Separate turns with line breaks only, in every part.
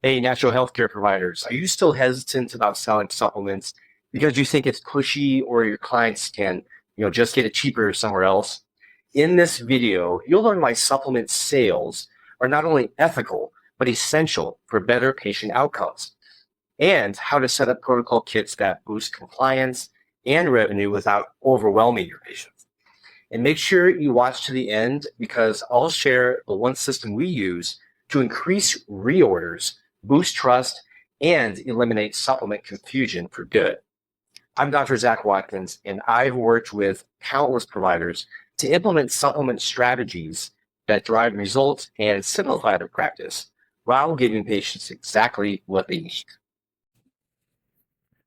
Hey, natural healthcare providers, are you still hesitant about selling supplements because you think it's pushy or your clients can, just get it cheaper somewhere else? In this video, you'll learn why supplement sales are not only ethical, but essential for better patient outcomes, and how to set up protocol kits that boost compliance and revenue without overwhelming your patients. And make sure you watch to the end because I'll share the one system we use to increase reorders, boost trust, and eliminate supplement confusion for good. I'm Dr. Zac Watkins, and I've worked with countless providers to implement supplement strategies that drive results and simplify their practice while giving patients exactly what they need.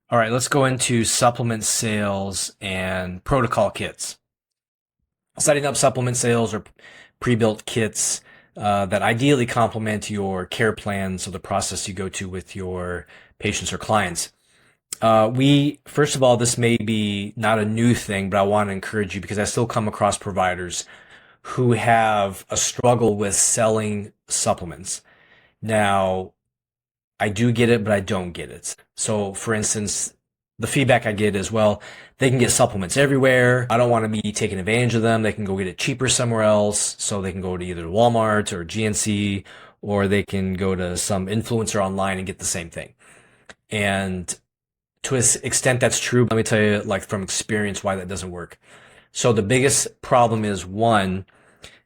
All right, let's go into supplement sales and protocol kits. Setting up supplement sales or pre-built kits that ideally complement your care plans or the process you go to with your patients or clients. First of all, this may be not a new thing, but I want to encourage you because I still come across providers who have a struggle with selling supplements. Now, I do get it, but I don't get it. So, for instance, the feedback I get is, well, they can get supplements everywhere. I don't want to be taking advantage of them. They can go get it cheaper somewhere else. So they can go to either Walmart or GNC, or they can go to some influencer online and get the same thing. And to an extent, that's true. Let me tell you, like from experience, why that doesn't work. So the biggest problem is, one,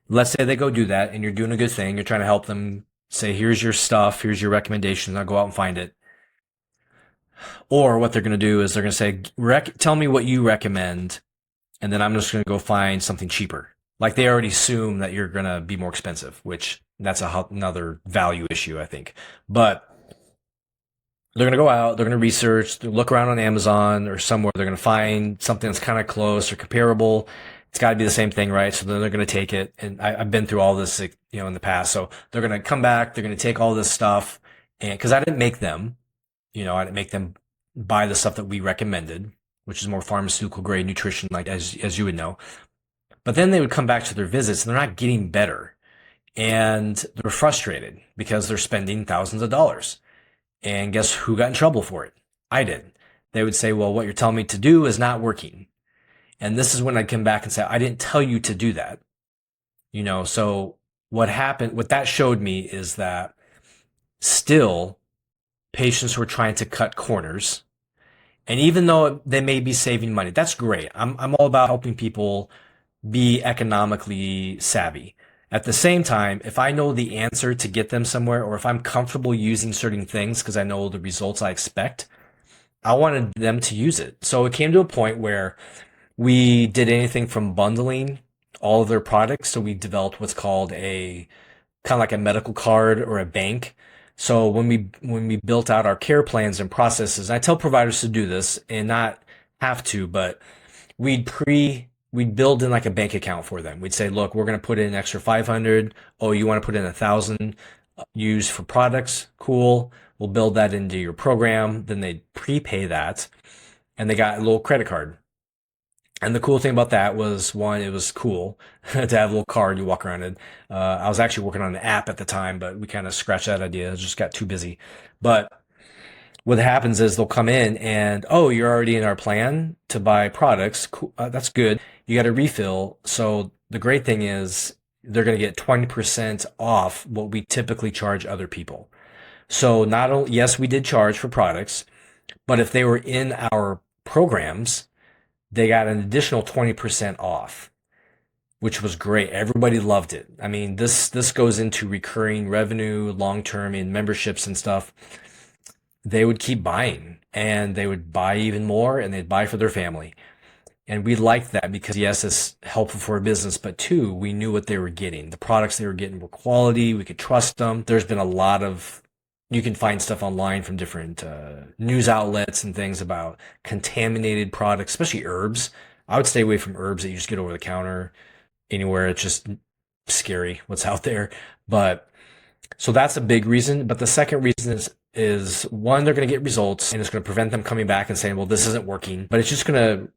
let's say they go do that and you're doing a good thing. You're trying to help them say, here's your stuff, here's your recommendations. Now go out and find it. Or what they're going to do is they're going to say, tell me what you recommend, and then I'm just going to go find something cheaper. Like they already assume that you're going to be more expensive, which that's another value issue, I think. But they're going to go out, they're going to research, look around on Amazon or somewhere. They're going to find something that's kind of close or comparable. It's got to be the same thing, right? So then they're going to take it. And I've been through all this, in the past. So they're going to come back, they're going to take all this stuff. And because I didn't make them, I didn't make them buy the stuff that we recommended, which is more pharmaceutical grade nutrition, like as you would know. But then they would come back to their visits and they're not getting better. And they're frustrated because they're spending thousands of dollars. And guess who got in trouble for it? I did. They would say, well, what you're telling me to do is not working. And this is when I'd come back and say, I didn't tell you to do that. So what happened, what that showed me is that still patients were trying to cut corners. And even though they may be saving money, that's great. I'm all about helping people be economically savvy. At the same time, if I know the answer to get them somewhere, or if I'm comfortable using certain things because I know the results I expect, I wanted them to use it. So it came to a point where we did anything from bundling all of their products. So we developed what's called a kind of like a medical card or a bank. So when we built out our care plans and processes, I tell providers to do this and not have to, but we'd build in like a bank account for them. We'd say, look, we're going to put in an extra 500. Oh, you want to put in 1,000 used for products? Cool. We'll build that into your program. Then they'd prepay that and they got a little credit card. And the cool thing about that was, one, it was cool to have a little card you walk around in. I was actually working on an app at the time, but we kind of scratched that idea. It just got too busy. But what happens is they'll come in and, oh, you're already in our plan to buy products. Cool. That's good. You got a refill. So the great thing is they're going to get 20% off what we typically charge other people. So not only, yes, we did charge for products, but if they were in our programs, they got an additional 20% off, which was great. Everybody loved it. I mean, this goes into recurring revenue, long-term in memberships and stuff. They would keep buying and they would buy even more and they'd buy for their family. And we liked that because yes, it's helpful for a business, but two, we knew what they were getting. The products they were getting were quality. We could trust them. There's been a lot of, you can find stuff online from different news outlets and things about contaminated products, especially herbs. I would stay away from herbs that you just get over the counter anywhere. It's just scary what's out there. But so that's a big reason. But the second reason is one, they're going to get results and it's going to prevent them coming back and saying, well, this isn't working. But it's just going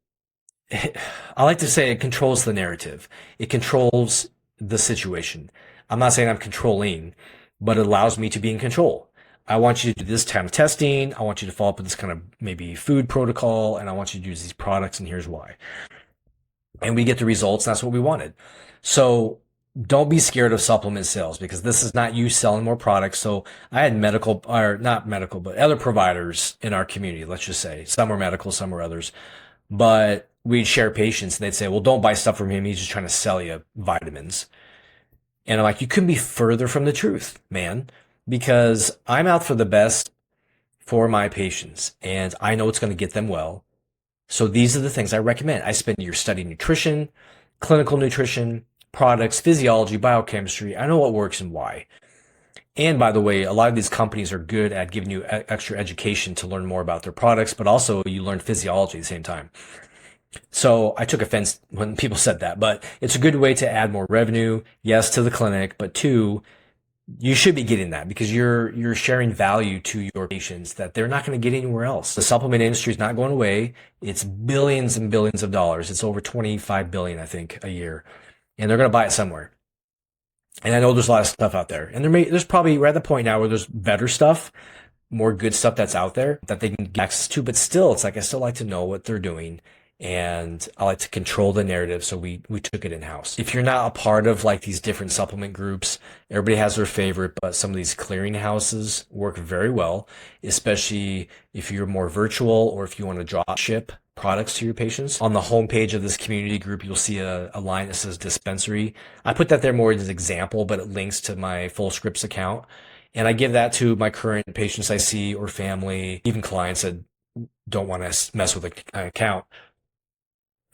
to, I like to say it controls the narrative. It controls the situation. I'm not saying I'm controlling, but it allows me to be in control. I want you to do this kind of testing. I want you to follow up with this kind of maybe food protocol, and I want you to use these products, and here's why. And we get the results. And that's what we wanted. So don't be scared of supplement sales because this is not you selling more products. So I had medical, or not medical, but other providers in our community. Let's just say some were medical, some were others, but we'd share patients and they'd say, well, don't buy stuff from him. He's just trying to sell you vitamins. And I'm like, you couldn't be further from the truth, man, because I'm out for the best for my patients and I know it's going to get them well. So these are the things I recommend. I spend years studying nutrition, clinical nutrition, products, physiology, biochemistry. I know what works and why. And by the way, a lot of these companies are good at giving you extra education to learn more about their products, but also you learn physiology at the same time. So I took offense when people said that, but it's a good way to add more revenue, yes, to the clinic, but two, you should be getting that because you're sharing value to your patients that they're not going to get anywhere else. The supplement industry is not going away. It's billions and billions of dollars. It's over 25 billion, I think, a year. And they're going to buy it somewhere. And I know there's a lot of stuff out there. And there's probably, we're at the point now where there's better stuff, more good stuff that's out there that they can get access to. But still, it's like I still like to know what they're doing. And I like to control the narrative. So we took it in house. If you're not a part of like these different supplement groups, everybody has their favorite, but some of these clearinghouses work very well, especially if you're more virtual or if you want to drop ship products to your patients. On the homepage of this community group, you'll see a line that says dispensary. I put that there more as an example, but it links to my Full Scripts account. And I give that to my current patients I see or family, even clients that don't want to mess with an account.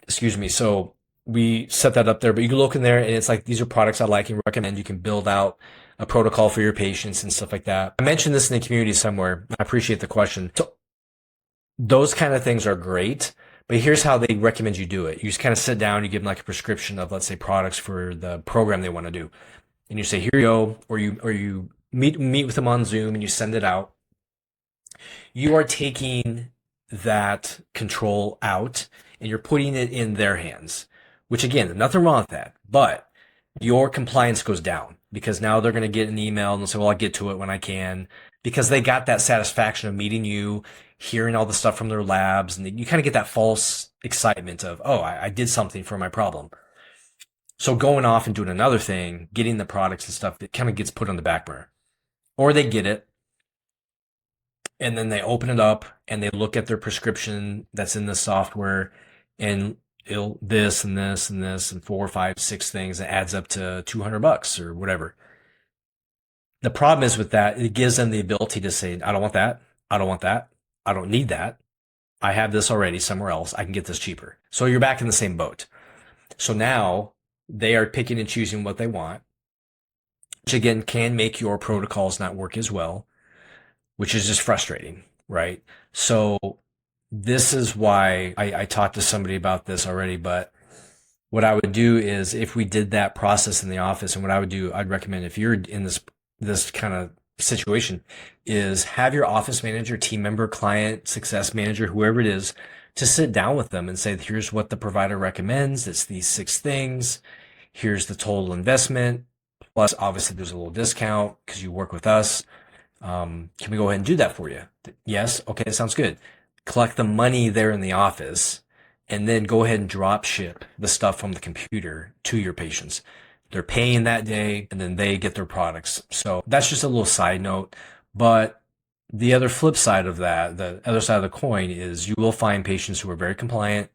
Excuse me. So we set that up there, but you can look in there and it's like, these are products I like and recommend. You can build out a protocol for your patients and stuff like that. I mentioned this in the community somewhere. I appreciate the question. So those kind of things are great, but here's how they recommend you do it. You just kind of sit down, you give them like a prescription of, let's say, products for the program they want to do. And you say, here you go, or you meet with them on Zoom and you send it out. You are taking that control out and you're putting it in their hands, which again, nothing wrong with that, but your compliance goes down because now they're going to get an email and they'll say, well, I'll get to it when I can, because they got that satisfaction of meeting you, hearing all the stuff from their labs, and you kind of get that false excitement of, oh, I did something for my problem. So going off and doing another thing, getting the products and stuff, it kind of gets put on the back burner. Or they get it, and then they open it up and they look at their prescription that's in the software and it'll this and this and this and 4, 5, 6 things. It adds up to $200 or whatever. The problem is with that, it gives them the ability to say, I don't want that. I don't want that. I don't need that. I have this already somewhere else. I can get this cheaper. So you're back in the same boat. So now they are picking and choosing what they want, which again can make your protocols not work as well, which is just frustrating, right? So this is why I talked to somebody about this already, but what I would do is if we did that process in the office, and what I would do, I'd recommend if you're in this kind of situation is have your office manager, team member, client, success manager, whoever it is, to sit down with them and say, here's what the provider recommends. It's these 6 things. Here's the total investment. Plus, obviously, there's a little discount because you work with us. Can we go ahead and do that for you? Yes. Okay. Sounds good. Collect the money there in the office and then go ahead and drop ship the stuff from the computer to your patients. They're paying that day and then they get their products. So that's just a little side note. But the other flip side of that, the other side of the coin is you will find patients who are very compliant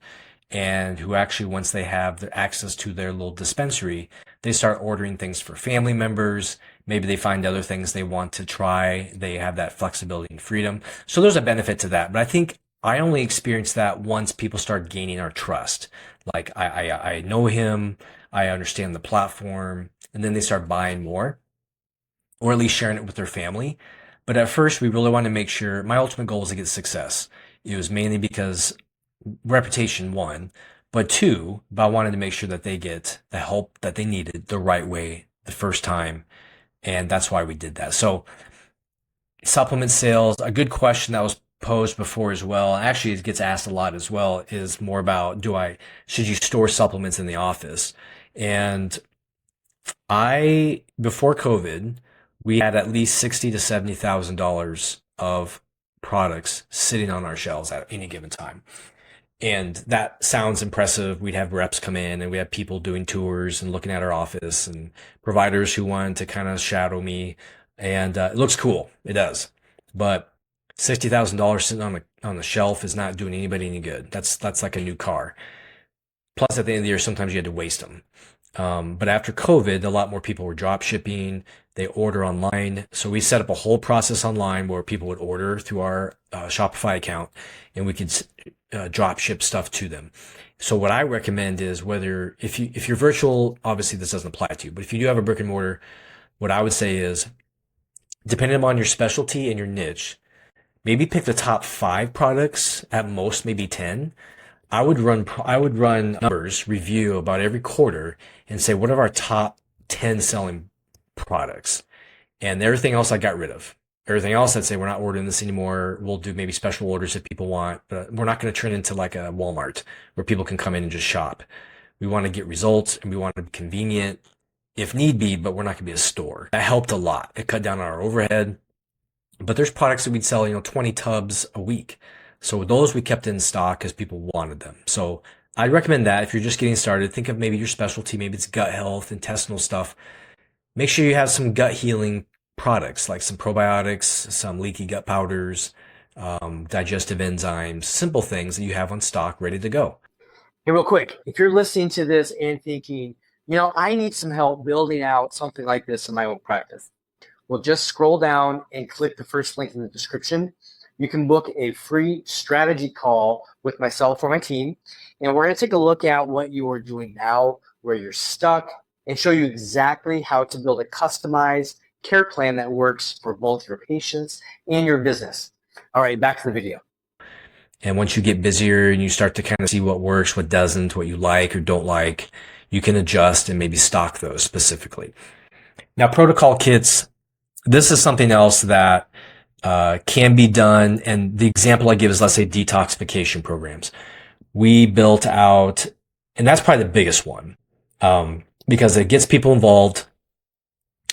and who actually, once they have their access to their little dispensary, they start ordering things for family members. Maybe they find other things they want to try. They have that flexibility and freedom. So there's a benefit to that. But I think I only experienced that once people start gaining our trust. Like I know him, I understand the platform, and then they start buying more, or at least sharing it with their family. But at first, we really want to make sure, my ultimate goal was to get success. It was mainly because reputation, one, but two, but I wanted to make sure that they get the help that they needed the right way the first time. And that's why we did that. So supplement sales, a good question that was posed before as well, actually it gets asked a lot as well, is more about, should you store supplements in the office? And before COVID, we had at least $60,000 to $70,000 of products sitting on our shelves at any given time. And that sounds impressive. We'd have reps come in and we have people doing tours and looking at our office and providers who wanted to kind of shadow me. And it looks cool. It does. But $60,000 sitting on the shelf is not doing anybody any good. That's like a new car. Plus, at the end of the year, sometimes you had to waste them. But after COVID, a lot more people were drop shipping. They order online. So we set up a whole process online where people would order through our Shopify account and we could drop ship stuff to them. So what I recommend is whether if you're virtual, obviously this doesn't apply to you, but if you do have a brick and mortar, what I would say is depending on your specialty and your niche, maybe pick the top 5 products, at most maybe 10. I would run numbers review about every quarter and say what are our top 10 selling products, and everything else I got rid of. Everything else I'd say we're not ordering this anymore. We'll do maybe special orders if people want, but we're not going to turn into like a Walmart where people can come in and just shop. We want to get results and we want to be convenient if need be, but we're not going to be a store. That helped a lot. It cut down on our overhead. But there's products that we'd sell, 20 tubs a week. So those we kept in stock because people wanted them. So I'd recommend that if you're just getting started, think of maybe your specialty. Maybe it's gut health, intestinal stuff. Make sure you have some gut healing products like some probiotics, some leaky gut powders, digestive enzymes, simple things that you have on stock ready to go.
Hey, real quick, if you're listening to this and thinking, I need some help building out something like this in my own practice, well, just scroll down and click the first link in the description. You can book a free strategy call with myself or my team, and we're going to take a look at what you are doing now, where you're stuck, and show you exactly how to build a customized care plan that works for both your patients and your business. All right, back to the video.
And once you get busier and you start to kind of see what works, what doesn't, what you like or don't like, you can adjust and maybe stock those specifically. Now, protocol kits, this is something else that can be done. And the example I give is, let's say, detoxification programs. We built out, and that's probably the biggest one, because it gets people involved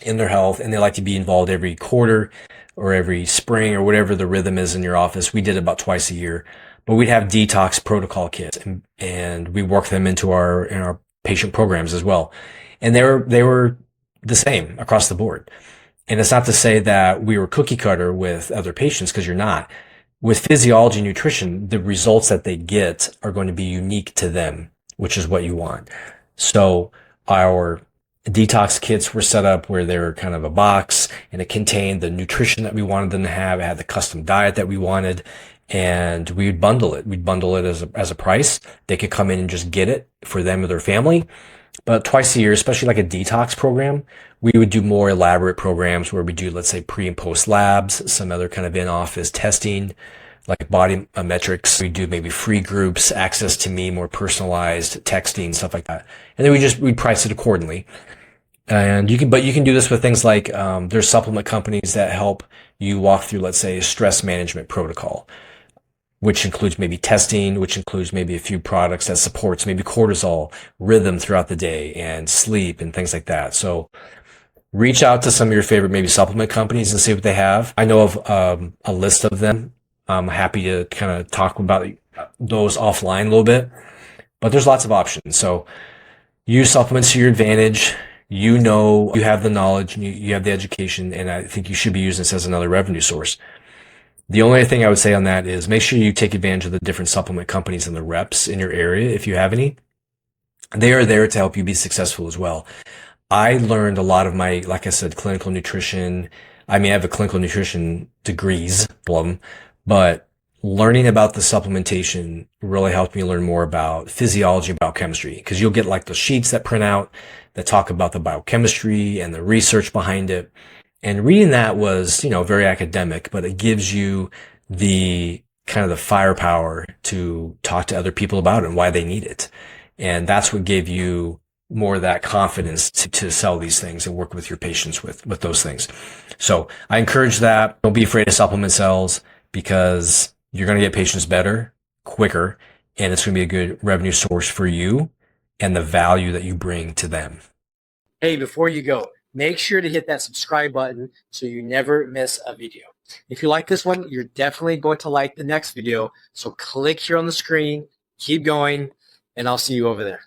in their health, and they like to be involved every quarter or every spring or whatever the rhythm is in your office. We did it about twice a year, but we'd have detox protocol kits, and we work them into our patient programs as well. And they were the same across the board. And it's not to say that we were cookie cutter with other patients, because you're not. With physiology and nutrition, the results that they get are going to be unique to them, which is what you want. So our detox kits were set up where they were kind of a box, and it contained the nutrition that we wanted them to have. It had the custom diet that we wanted, and we'd bundle it. We'd bundle it as a price. They could come in and just get it for them or their family. But twice a year, especially like a detox program, we would do more elaborate programs where we do, let's say, pre and post labs, some other kind of in-office testing, like body metrics. We do maybe free groups, access to me, more personalized texting, stuff like that. And then we'd price it accordingly. And you can do this with things like, there's supplement companies that help you walk through, let's say, a stress management protocol, which includes maybe testing, which includes maybe a few products that supports maybe cortisol, rhythm throughout the day, and sleep and things like that. So reach out to some of your favorite maybe supplement companies and see what they have. I know of a list of them. I'm happy to kind of talk about those offline a little bit, but there's lots of options. So use supplements to your advantage. You have the knowledge and you have the education, and I think you should be using this as another revenue source. The only thing I would say on that is make sure you take advantage of the different supplement companies and the reps in your area, if you have any. They are there to help you be successful as well. I learned a lot of my, like I said, clinical nutrition. I mean, I have a clinical nutrition degrees, but learning about the supplementation really helped me learn more about physiology and biochemistry, because you'll get like the sheets that print out that talk about the biochemistry and the research behind it. And reading that was, very academic, but it gives you the kind of the firepower to talk to other people about it and why they need it. And that's what gave you more of that confidence to sell these things and work with your patients with those things. So I encourage that. Don't be afraid of supplement sales, because you're going to get patients better, quicker, and it's going to be a good revenue source for you and the value that you bring to them.
Hey, before you go, Make sure to hit that subscribe button so you never miss a video. If you like this one, you're definitely going to like the next video. So click here on the screen, keep going, and I'll see you over there.